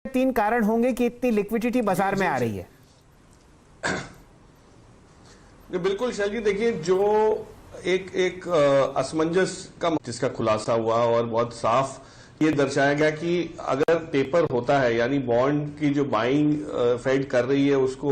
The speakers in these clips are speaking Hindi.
3 कारण होंगे कि इतनी लिक्विडिटी बाजार में आ रही है। बिल्कुल शैली, देखिए जो एक असमंजस का जिसका खुलासा हुआ और बहुत साफ ये दर्शाया गया कि अगर पेपर होता है यानी बॉन्ड की जो बाइंग फेड कर रही है उसको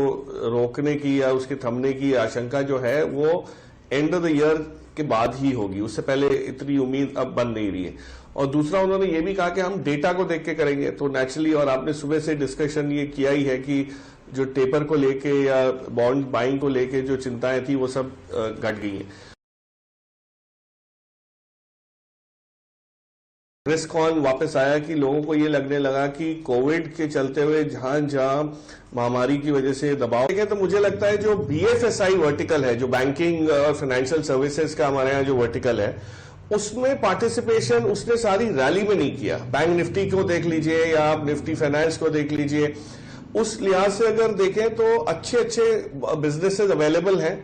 रोकने की या उसके थमने की आशंका जो है वो एंड ऑफ द ईयर के बाद ही होगी, उससे पहले इतनी उम्मीद अब बन नहीं रही है। और दूसरा उन्होंने ये भी कहा कि हम डेटा को देख के करेंगे, तो नेचुरली, और आपने सुबह से डिस्कशन ये किया ही है कि जो टेपर को लेके या बॉन्ड बाइंग को लेके जो चिंताएं थी वो सब घट गई हैं। रिस्क ऑन वापस आया कि लोगों को ये लगने लगा कि कोविड के चलते हुए जहां जहां महामारी की वजह से दबाव है, तो मुझे लगता है जो BFSI वर्टिकल है, जो बैंकिंग और फाइनेंशियल सर्विसेज का हमारे यहाँ जो वर्टिकल है, उसमें पार्टिसिपेशन उसने सारी रैली में नहीं किया। बैंक निफ्टी को देख लीजिए या आप निफ्टी फाइनेंस को देख लीजिए, उस लिहाज से अगर देखें तो अच्छे अच्छे बिजनेसेस अवेलेबल हैं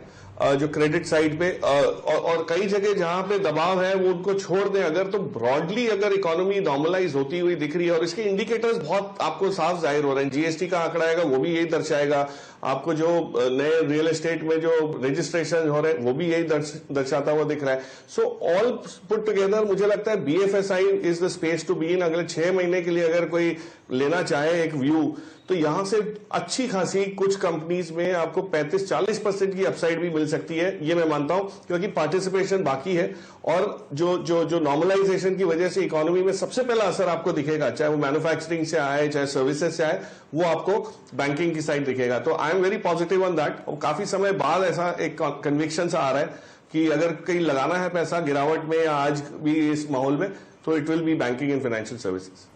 जो क्रेडिट साइड पे, और कई जगह जहां पे दबाव है वो उनको छोड़ दें अगर, तो ब्रॉडली अगर इकोनॉमी नॉर्मलाइज होती हुई दिख रही है और इसके इंडिकेटर्स बहुत आपको साफ जाहिर हो रहे हैं। GST का आंकड़ा आएगा वो भी यही दर्शाएगा, आपको जो नए रियल एस्टेट में जो रजिस्ट्रेशन हो रहे हैं वो भी यही दर्शाता हुआ दिख रहा है। सो ऑल पुट टुगेदर मुझे लगता है BFSI is the space to be in. अगले 6 महीने के लिए अगर कोई लेना चाहे एक व्यू, तो यहां से अच्छी खासी कुछ कंपनीज में आपको 35-40% की अपसाइड भी मिल सकती है, ये मैं मानता हूं, क्योंकि पार्टिसिपेशन बाकी है। और जो नॉर्मलाइजेशन की वजह से इकोनॉमी में सबसे पहला असर आपको दिखेगा, चाहे वो मैन्युफैक्चरिंग से आए चाहे सर्विसेज से आए, वो आपको बैंकिंग की साइड दिखेगा। तो I am very positive on that. और काफी समय बाद ऐसा एक कन्विक्शन सा आ रहा है कि अगर कहीं लगाना है पैसा गिरावट में या आज भी इस माहौल में, तो it will be banking and financial services.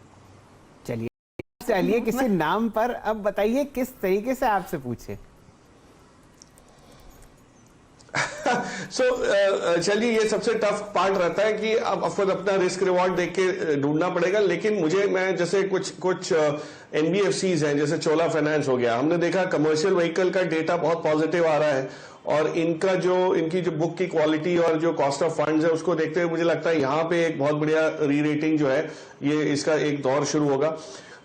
चलिए किसी नाम पर अब बताइए किस तरीके से आपसे पूछे। चलिए ये सबसे टफ पार्ट रहता है कि अब ऑफकोर्स अपना रिस्क रिवॉर्ड देख के ढूंढना पड़ेगा, लेकिन मैं जैसे कुछ NBFCs हैं, जैसे चोला फाइनेंस हो गया, हमने देखा कमर्शियल व्हीकल का डेटा बहुत पॉजिटिव आ रहा है और इनकी जो बुक की क्वालिटी और जो कॉस्ट ऑफ फंड्स है उसको देखते हुए मुझे लगता है यहाँ पे एक बहुत बढ़िया री रेटिंग जो है ये इसका एक दौर शुरू होगा।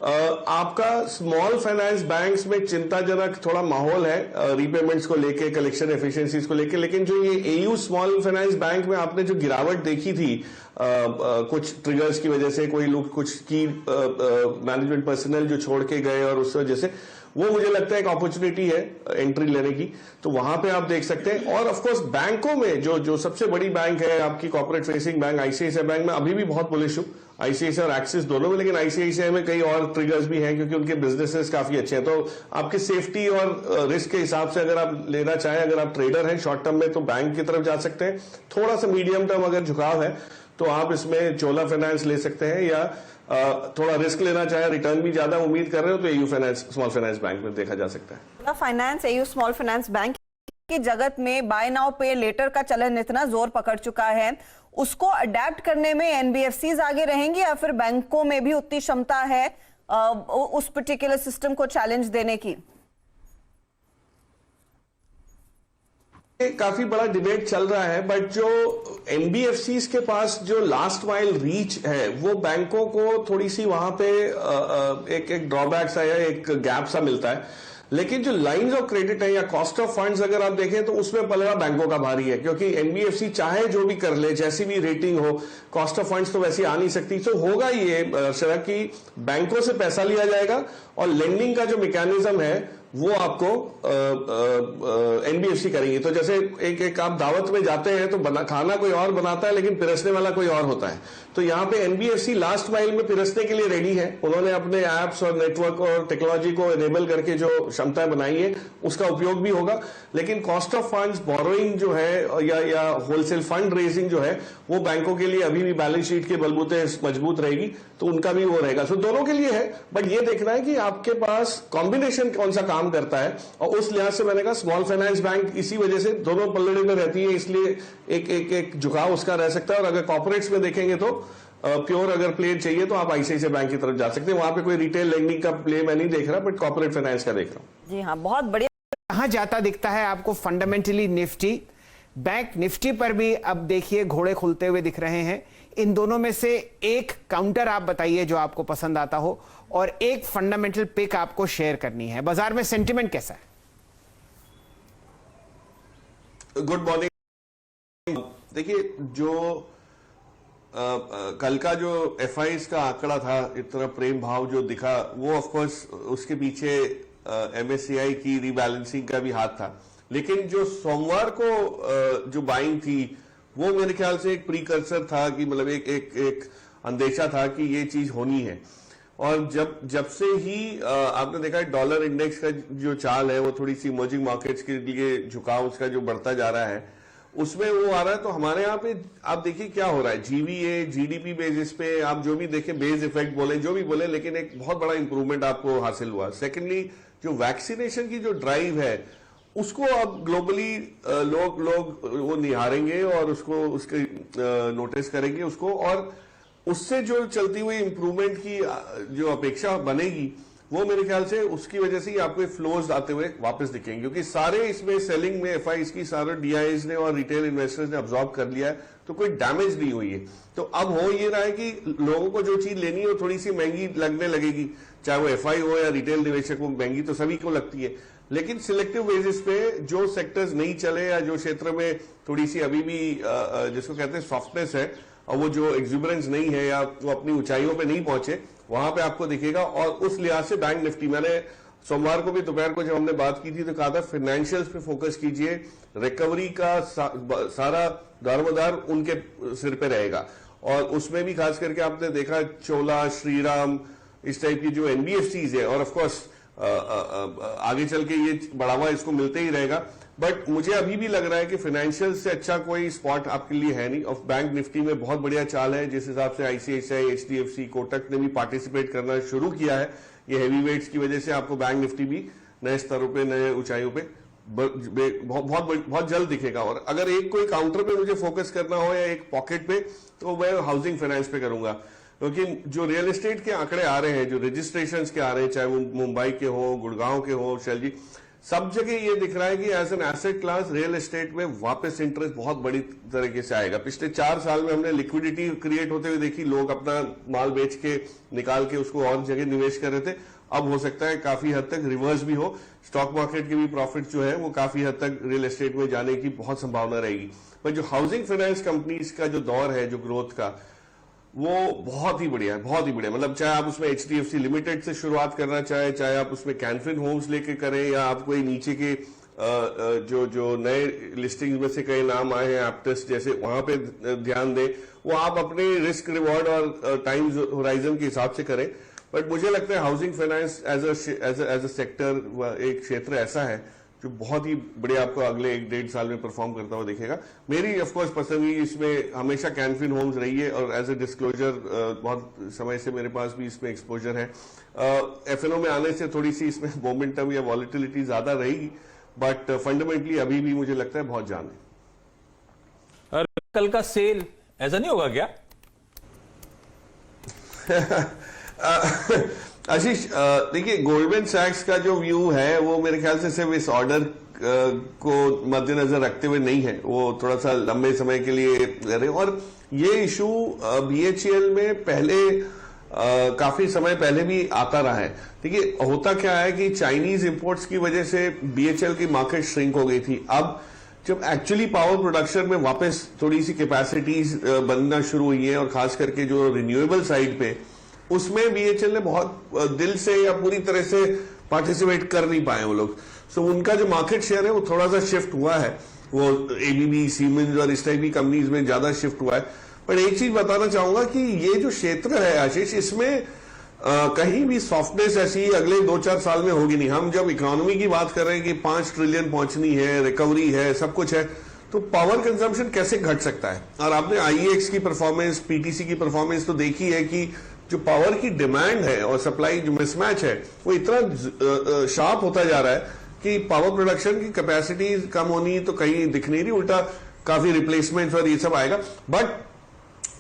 आपका स्मॉल फाइनेंस बैंक्स में चिंताजनक थोड़ा माहौल है रीपेमेंट्स को लेके, कलेक्शन एफिशिएंसीज को लेके, लेकिन जो ये AU स्मॉल फाइनेंस बैंक में आपने जो गिरावट देखी थी कुछ ट्रिगर्स की वजह से, कोई लोग कुछ की मैनेजमेंट पर्सनल जो छोड़ के गए और उस वजह से, वो मुझे लगता है एक अपॉर्चुनिटी है एंट्री लेने की, तो वहां पे आप देख सकते हैं। और ऑफकोर्स बैंकों में जो सबसे बड़ी बैंक है आपकी corporate facing bank ICICI bank में अभी भी बहुत बुलिश हूं, ICICI और एक्सिस दोनों में, लेकिन ICICI में कई और ट्रिगर्स भी हैं क्योंकि उनके बिजनेसेस काफी अच्छे हैं। तो आपकी सेफ्टी और रिस्क के हिसाब से अगर आप लेना चाहें, अगर आप ट्रेडर हैं शॉर्ट टर्म में, तो बैंक की तरफ जा सकते हैं। थोड़ा सा मीडियम टर्म अगर झुकाव है तो आप इसमें चोला फाइनेंस ले सकते हैं, या थोड़ा रिस्क लेना चाहे, रिटर्न भी ज्यादा उम्मीद कर रहे हो तो AU finance small finance bank में देखा जा सकता है। Finance AU small finance bank की जगत में बाय नाउ पे लेटर का चलन इतना जोर पकड़ चुका है, उसको अडेप्ट करने में NBFCs आगे रहेंगे या फिर बैंकों में भी उतनी क्षमता है उस पर्टिकुलर सिस्टम को चैलेंज देने की? काफी बड़ा डिबेट चल रहा है, बट जो NBFCs के पास जो लास्ट माइल रीच है वो बैंकों को थोड़ी सी वहां पे एक ड्रॉबैक सा या एक गैप सा मिलता है। लेकिन जो लाइंस ऑफ क्रेडिट है या कॉस्ट ऑफ फंड्स अगर आप देखें तो उसमें पलड़ा बैंकों का भारी है, क्योंकि NBFC चाहे जो भी कर ले, जैसी भी रेटिंग हो, कॉस्ट ऑफ फंड्स तो वैसी आ नहीं सकती। तो होगा ये शरह कि बैंकों से पैसा लिया जाएगा और लेंडिंग का जो मैकेनिज्म है वो आपको NBFC करेंगी। तो जैसे एक आप दावत में जाते हैं तो खाना कोई और बनाता है लेकिन पिरसने वाला कोई और होता है, तो यहाँ पे NBFC लास्ट माइल में पिरसने के लिए रेडी है। उन्होंने अपने एप्स और नेटवर्क और टेक्नोलॉजी को इनेबल करके जो क्षमताएं बनाई है उसका उपयोग भी होगा, लेकिन कॉस्ट ऑफ फंड्स, बोरोइंग जो है या होलसेल फंड रेजिंग जो है वो बैंकों के लिए अभी भी बैलेंस शीट के बलबूते मजबूत रहेगी, तो उनका भी वो रहेगा। सो दोनों के लिए है, बट ये देखना है कि आपके पास कॉम्बिनेशन कौन सा काम करता है, और उस लिहाज से मैंने कहा स्मॉल फाइनेंस बैंक इसी वजह से दोनों पल्ले में रहती है, इसलिए एक झुकाव उसका रह सकता है। और अगर कॉर्पोरेट्स में देखेंगे तो प्योर अगर प्ले चाहिए तो आप ICICI बैंक की तरफ जा सकते हैं, वहां पे कोई रिटेल लेंडिंग का प्ले मैं नहीं देख रहा, बट कॉर्पोरेट फाइनेंस का देख रहा हूं। जी हाँ, बहुत बढ़िया। कहां जाता दिखता है आपको फंडामेंटली निफ्टी? बैंक निफ्टी पर भी अब देखिए घोड़े खुलते हुए दिख रहे हैं। इन दोनों में से एक काउंटर आप बताइए जो आपको पसंद आता हो, और एक फंडामेंटल पिक आपको शेयर करनी है। बाजार में सेंटिमेंट कैसा है? Good morning. देखिए, जो कल का जो एफआईज का आंकड़ा था, इतना प्रेम भाव जो दिखा, वो ऑफ कोर्स उसके पीछे एमएससीआई की रीबैलेंसिंग का भी हाथ था। लेकिन जो सोमवार को जो बाइंग थी, वो मेरे ख्याल से एक प्रीकर्सर था कि मतलब एक अंदेशा था कि ये चीज होनी है। और जब से ही आपने देखा है डॉलर इंडेक्स का जो चाल है, वो थोड़ी सी इमर्जिंग मार्केट्स के लिए झुकाव उसका जो बढ़ता जा रहा है, उसमें वो आ रहा है। तो हमारे यहाँ पे आप देखिए क्या हो रहा है, जीवीए जीडीपी बेसिस पे आप जो भी देखें, बेस इफेक्ट बोले जो भी बोले, लेकिन एक बहुत बड़ा इंप्रूवमेंट आपको हासिल हुआ। सेकेंडली, जो वैक्सीनेशन की जो ड्राइव है, उसको अब ग्लोबली लोग वो निहारेंगे और उसको उसके नोटिस करेंगे उसको, और उससे जो चलती हुई इंप्रूवमेंट की जो अपेक्षा बनेगी, वो मेरे ख्याल से उसकी वजह से ही आपको फ्लोज आते हुए वापस दिखेंगे। क्योंकि सारे इसमें सेलिंग में एफआईज की सारे डीआईज ने और रिटेल इन्वेस्टर्स ने अब्सॉर्ब कर लिया है, तो कोई डैमेज नहीं हुई है। तो अब हो ये रहा है कि लोगों को जो चीज लेनी है वो थोड़ी सी महंगी लगने लगेगी, चाहे वो एफआई हो या रिटेल निवेशक हो। महंगी तो सभी को लगती है, लेकिन सिलेक्टिव बेसिस पे जो सेक्टर्स नहीं चले या जो क्षेत्र में थोड़ी सी अभी भी जिसको कहते हैं सॉफ्टनेस है, और वो जो एग्जुबरेंस नहीं है या वो अपनी ऊंचाइयों पे नहीं पहुंचे, वहां पे आपको दिखेगा। और उस लिहाज से बैंक निफ्टी, मैंने सोमवार को भी दोपहर को जब हमने बात की थी तो कहा था फाइनेंशियल्स पे फोकस कीजिए, रिकवरी का सारा दारोमदार उनके सिर पे रहेगा। और उसमें भी खास करके आपने देखा चोला, श्रीराम, इस टाइप की जो एनबीएफसीज है, और ऑफकोर्स आगे चल के ये बढ़ावा इसको मिलते ही रहेगा। बट मुझे अभी भी लग रहा है कि फाइनेंशियल से अच्छा कोई स्पॉट आपके लिए है नहीं। और बैंक निफ्टी में बहुत बढ़िया चाल है, जिस हिसाब से आईसीआईसीआई, एचडीएफसी, कोटक ने भी पार्टिसिपेट करना शुरू किया है। ये हैवी वेट्स की वजह से आपको बैंक निफ्टी भी नए स्तरों पे, नए ऊंचाइयों पे बहुत जल्द दिखेगा। और अगर एक कोई काउंटर पे मुझे फोकस करना हो या एक पॉकेट पे, तो मैं हाउसिंग फाइनेंस पे करूंगा। क्योंकि जो रियल एस्टेट के आंकड़े आ रहे हैं, जो रजिस्ट्रेशंस के आ रहे हैं, चाहे वो मुंबई के हो, गुड़गांव के हो, शैलजी, सब जगह ये दिख रहा है कि as an asset class real estate में वापस इंटरेस्ट बहुत बड़ी तरीके से आएगा। पिछले 4 साल में हमने लिक्विडिटी क्रिएट होते हुए देखी, लोग अपना माल बेच के निकाल के उसको और जगह निवेश कर रहे थे। अब हो सकता है काफी हद तक रिवर्स भी हो, स्टॉक मार्केट के भी प्रॉफिट जो है वो काफी हद तक रियल एस्टेट में जाने की बहुत संभावना रहेगी। पर जो हाउसिंग फाइनेंस कंपनीज का जो दौर है, जो ग्रोथ का, वो बहुत ही बढ़िया है, बहुत ही बढ़िया। मतलब चाहे आप उसमें एचडीएफसी लिमिटेड से शुरुआत करना चाहे आप उसमें कैनफिन होम्स लेके करें, या आप कोई नीचे के जो नए लिस्टिंग में से कई नाम आए हैं, एप्टस जैसे, वहां पे ध्यान दें। वो आप अपने रिस्क रिवॉर्ड और टाइम होराइजन के हिसाब से करें। बट मुझे लगता है housing finance as a sector, एक क्षेत्र ऐसा है जो बहुत ही बढ़िया आपको अगले 1-1.5 साल में परफॉर्म करता हुआ दिखेगा। मेरी ऑफकोर्स पसंदगी इसमें हमेशा कैनफिन होम्स रही है, और एज ए डिस्क्लोजर बहुत समय से मेरे पास भी इसमें एक्सपोजर है। एफएनओ में आने से थोड़ी सी इसमें मोमेंटम या वॉलिटिलिटी ज्यादा रहेगी, बट फंडामेंटली अभी भी मुझे लगता है बहुत जान है। और कल का सेल ऐसा नहीं होगा क्या? आशीष, देखिए, गोल्डमैन सैक्स का जो व्यू है वो मेरे ख्याल से सिर्फ इस ऑर्डर को मद्देनजर रखते हुए नहीं है, वो थोड़ा सा लंबे समय के लिए ले रहे। और ये इशू बीएचईएल में पहले काफी समय पहले भी आता रहा है। देखिए, होता क्या है कि चाइनीज इंपोर्ट्स की वजह से बीएचईएल की मार्केट श्रिंक हो गई थी। अब जब एक्चुअली पावर प्रोडक्शन में वापस थोड़ी सी कैपेसिटीज बनना शुरू हुई है, और खास करके जो रिन्यूएबल साइड पे, उसमें बीएचईएल ने बहुत दिल से या पूरी तरह से पार्टिसिपेट कर नहीं पाए वो लोग। सो उनका जो मार्केट शेयर है वो थोड़ा सा शिफ्ट हुआ है, वो एबीबी, सीमेंस और इस टाइप की कंपनीज में ज्यादा शिफ्ट हुआ है। पर एक चीज बताना चाहूंगा कि ये जो क्षेत्र है आशीष, इसमें कहीं भी सॉफ्टनेस ऐसी अगले 2-4 साल में होगी नहीं। हम जब इकोनॉमी की बात कर रहे हैं कि 5 ट्रिलियन पहुंचनी है, रिकवरी है, सब कुछ है, तो पावर कंजम्पशन कैसे घट सकता है? और आपने आईईएक्स की परफॉर्मेंस, पीटीसी की परफॉर्मेंस तो देखी है कि जो पावर की डिमांड है और सप्लाई जो मिसमैच है, वो इतना शार्प होता जा रहा है कि पावर प्रोडक्शन की कैपेसिटी कम होनी तो कहीं दिख नहीं रही, उल्टा काफी रिप्लेसमेंट और ये सब आएगा। बट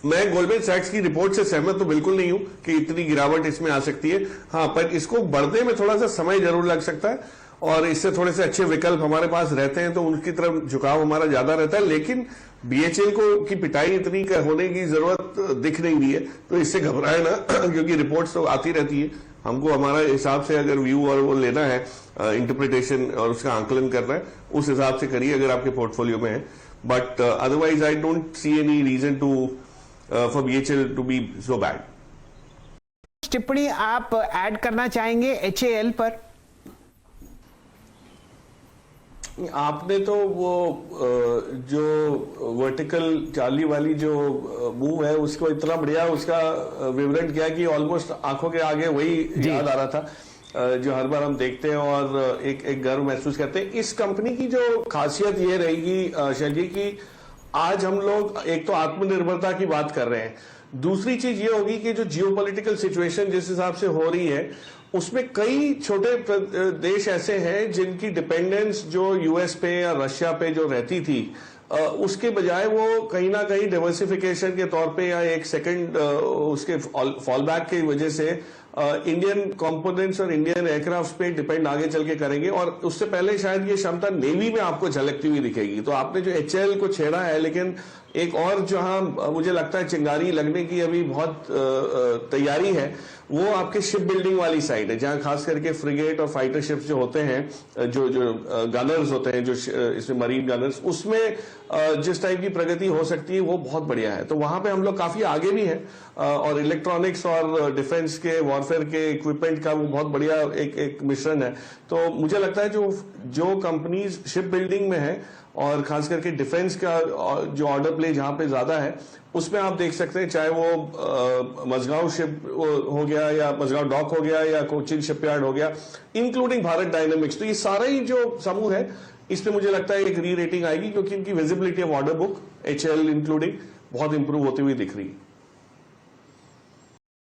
मैं गोल्डमैन सैक्स की रिपोर्ट से सहमत तो बिल्कुल नहीं हूं कि इतनी गिरावट इसमें आ सकती है। हाँ, पर इसको बढ़ने में थोड़ा सा समय जरूर लग सकता है, और इससे थोड़े से अच्छे विकल्प हमारे पास रहते हैं, तो उनकी तरफ झुकाव हमारा ज्यादा रहता है। लेकिन बीएचईएल को की पिटाई इतनी होने की जरूरत दिख नहीं रही है, तो इससे घबराए ना, क्योंकि रिपोर्ट्स तो आती रहती है, हमको हमारा हिसाब से अगर व्यू और वो लेना है, इंटरप्रिटेशन और उसका आंकलन करना है, उस हिसाब से करिए अगर आपके पोर्टफोलियो में है। But otherwise I don't see any reason to for BHL to be so bad. टिप्पणी आप ऐड करना चाहेंगे HAL पर? आपने तो वो जो वर्टिकल चार्ली वाली जो मूव है उसको इतना बढ़िया उसका विवरण किया कि ऑलमोस्ट आंखों के आगे वही याद आ रहा था जो हर बार हम देखते हैं और एक गर्व महसूस करते हैं। इस कंपनी की जो खासियत ये रहेगी शैली की, आज हम लोग एक तो आत्मनिर्भरता की बात कर रहे हैं, दूसरी चीज ये होगी कि जो जियोपॉलिटिकल सिचुएशन जिस हिसाब से हो रही है उसमें कई छोटे देश ऐसे हैं जिनकी डिपेंडेंस जो यूएस पे या रशिया पे जो रहती थी उसके बजाय वो कहीं ना कहीं डाइवर्सिफिकेशन के तौर पे या एक सेकंड उसके फॉल बैक की वजह से इंडियन कंपोनेंट्स और इंडियन एयरक्राफ्ट पे डिपेंड आगे चल के करेंगे और उससे पहले शायद ये क्षमता नेवी में आपको झलकती हुई दिखेगी। तो आपने जो HAL को छेड़ा है, लेकिन एक और जहां मुझे लगता है चिंगारी लगने की अभी बहुत तैयारी है वो आपके शिप बिल्डिंग वाली साइड है, जहां खास करके फ्रिगेट और फाइटर शिप्स जो होते हैं, जो गनर्स होते हैं, जो इसमें मरीन गनर्स, उसमें जिस टाइप की प्रगति हो सकती है वो बहुत बढ़िया है। तो वहां पे हम लोग काफी आगे भी हैं और इलेक्ट्रॉनिक्स और डिफेंस के वॉरफेयर के इक्विपमेंट का वो बहुत बढ़िया एक मिश्रण है। तो मुझे लगता है जो कंपनीज शिप बिल्डिंग में है और खास करके डिफेंस का जो ऑर्डर प्ले जहां पे ज्यादा है उसमें आप देख सकते हैं, चाहे वो मझगांव शिप हो गया या मझगांव डॉक हो गया या कोचिन शिपयार्ड हो गया, इंक्लूडिंग भारत डायनेमिक्स। तो ये सारा ही जो समूह है इसमें मुझे लगता है एक री रेटिंग आएगी क्योंकि इनकी visibility of order book HAL including बहुत इंप्रूव होती हुई दिख रही है।